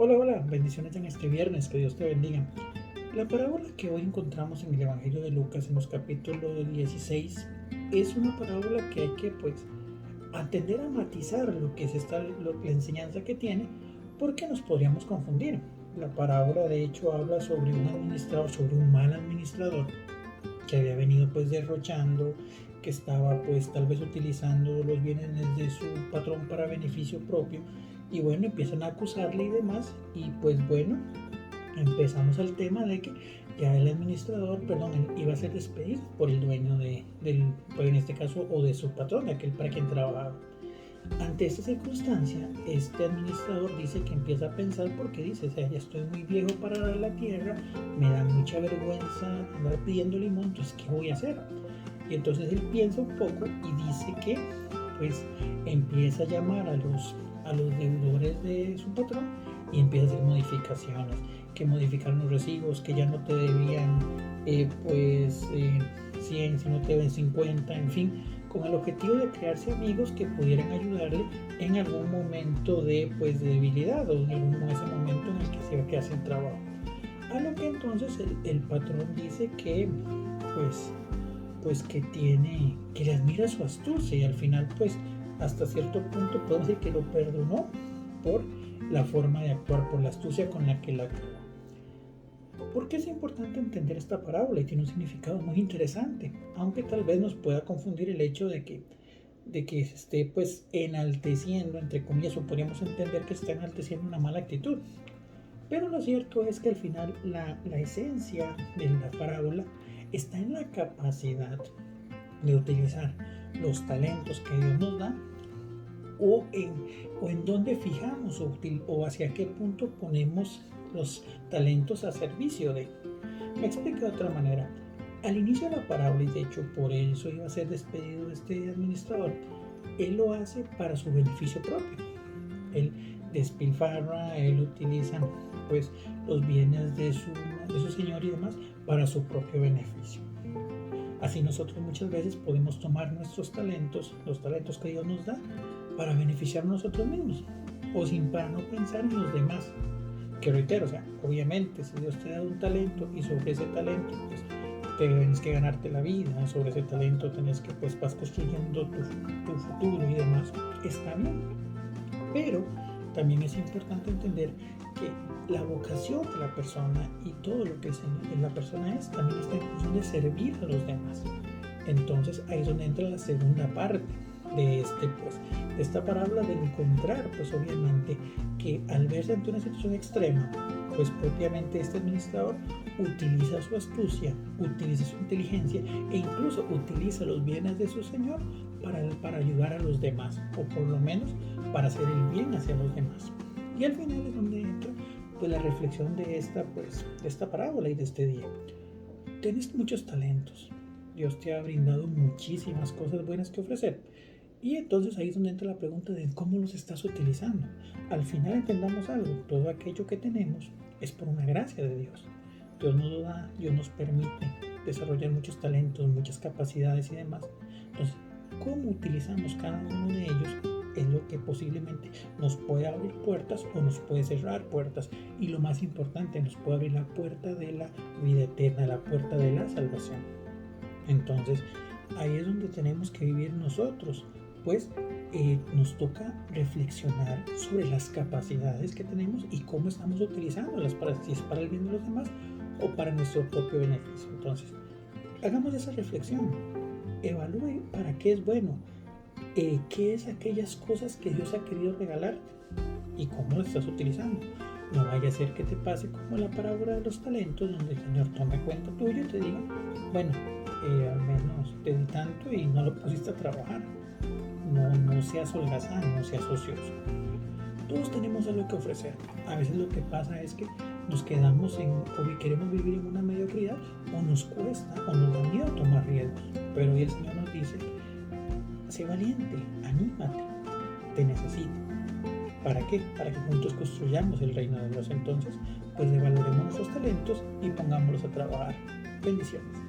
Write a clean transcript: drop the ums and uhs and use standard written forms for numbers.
Hola, hola, bendiciones en este viernes, que Dios te bendiga. La parábola que hoy encontramos en el Evangelio de Lucas, en los capítulos 16, es una parábola que hay que, atender a matizar lo que la enseñanza que tiene, porque nos podríamos confundir. La parábola, de hecho, habla sobre un administrador, sobre un mal administrador, que había venido derrochando, que estaba tal vez utilizando los bienes de su patrón para beneficio propio, y bueno, empiezan a acusarle y demás, y empezamos al tema de que ya el administrador, iba a ser despedido por el dueño en este caso, o de su patrón, aquel para quien trabajaba. Ante esta circunstancia, este administrador dice que empieza a pensar porque dice, o sea, ya estoy muy viejo para dar la tierra, me da mucha vergüenza andar pidiendo limón, entonces, ¿qué voy a hacer? Y entonces él piensa un poco y dice que, empieza a llamar a los deudores de su patrón y empieza a hacer modificaciones, que modificaron los recibos, que ya no te debían 100, sino te deben 50, en fin, con el objetivo de crearse amigos que pudieran ayudarle en algún momento de debilidad, o en ese momento en el que se iba a quedar sin trabajo. A lo que entonces el patrón dice que que le admira su astucia, y al final hasta cierto punto podemos decir que lo perdonó por la forma de actuar, por la astucia con la que la actuó. ¿Por qué es importante entender esta parábola? Y tiene un significado muy interesante, aunque tal vez nos pueda confundir el hecho de que esté enalteciendo, entre comillas, o podríamos entender que está enalteciendo una mala actitud. Pero lo cierto es que al final la esencia de la parábola está en la capacidad de utilizar los talentos que Dios nos da, o en dónde fijamos o hacia qué punto ponemos los talentos a servicio de. Me explico de otra manera. Al inicio de la parábola, y de hecho por eso iba a ser despedido este administrador, él lo hace para su beneficio propio. Él despilfarra, él utiliza los bienes de su señor y demás para su propio beneficio. Así nosotros muchas veces podemos tomar nuestros talentos, los talentos que Dios nos da, para beneficiar a nosotros mismos, o para no pensar en los demás. Que reitero, obviamente si Dios te da un talento y sobre ese talento tienes que ganarte la vida, sobre ese talento tienes que vas construyendo tu futuro y demás, está bien. Pero también es importante entender que la vocación de la persona y todo lo que la persona también está en función de servir a los demás. Entonces ahí es donde entra la segunda parte de esta parábola, de encontrar obviamente que al verse ante una situación extrema, propiamente este administrador utiliza su astucia, utiliza su inteligencia, e incluso utiliza los bienes de su señor para ayudar a los demás, o por lo menos para hacer el bien hacia los demás. Y al final es donde entra la reflexión de esta parábola y de este día. Tienes muchos talentos, Dios te ha brindado muchísimas cosas buenas que ofrecer, y entonces ahí es donde entra la pregunta de cómo los estás utilizando. Al final entendamos algo: todo aquello que tenemos es por una gracia de Dios. Dios nos lo da, Dios nos permite desarrollar muchos talentos, muchas capacidades y demás. Entonces, cómo utilizamos cada uno de ellos es lo que posiblemente nos puede abrir puertas o nos puede cerrar puertas, y lo más importante, nos puede abrir la puerta de la vida eterna, la puerta de la salvación. Entonces ahí es donde tenemos que vivir nosotros, nos toca reflexionar sobre las capacidades que tenemos y cómo estamos utilizándolas, si es para el bien de los demás o para nuestro propio beneficio. Entonces hagamos esa reflexión, evalúe para qué es bueno, qué es aquellas cosas que Dios ha querido regalarte y cómo lo estás utilizando. No vaya a ser que te pase como la parábola de los talentos, donde el Señor tome cuenta tuyo y te diga, al menos te di tanto y no lo pusiste a trabajar. No seas holgazán, no seas ocioso. Todos tenemos algo que ofrecer. A veces lo que pasa es que nos quedamos o queremos vivir en una mediocridad, o nos cuesta, o nos da miedo tomar riesgos. Pero hoy el Señor nos dice: sé valiente, anímate, te necesito. ¿Para qué? Para que juntos construyamos el reino de Dios. Entonces, valoremos nuestros talentos y pongámoslos a trabajar. Bendiciones.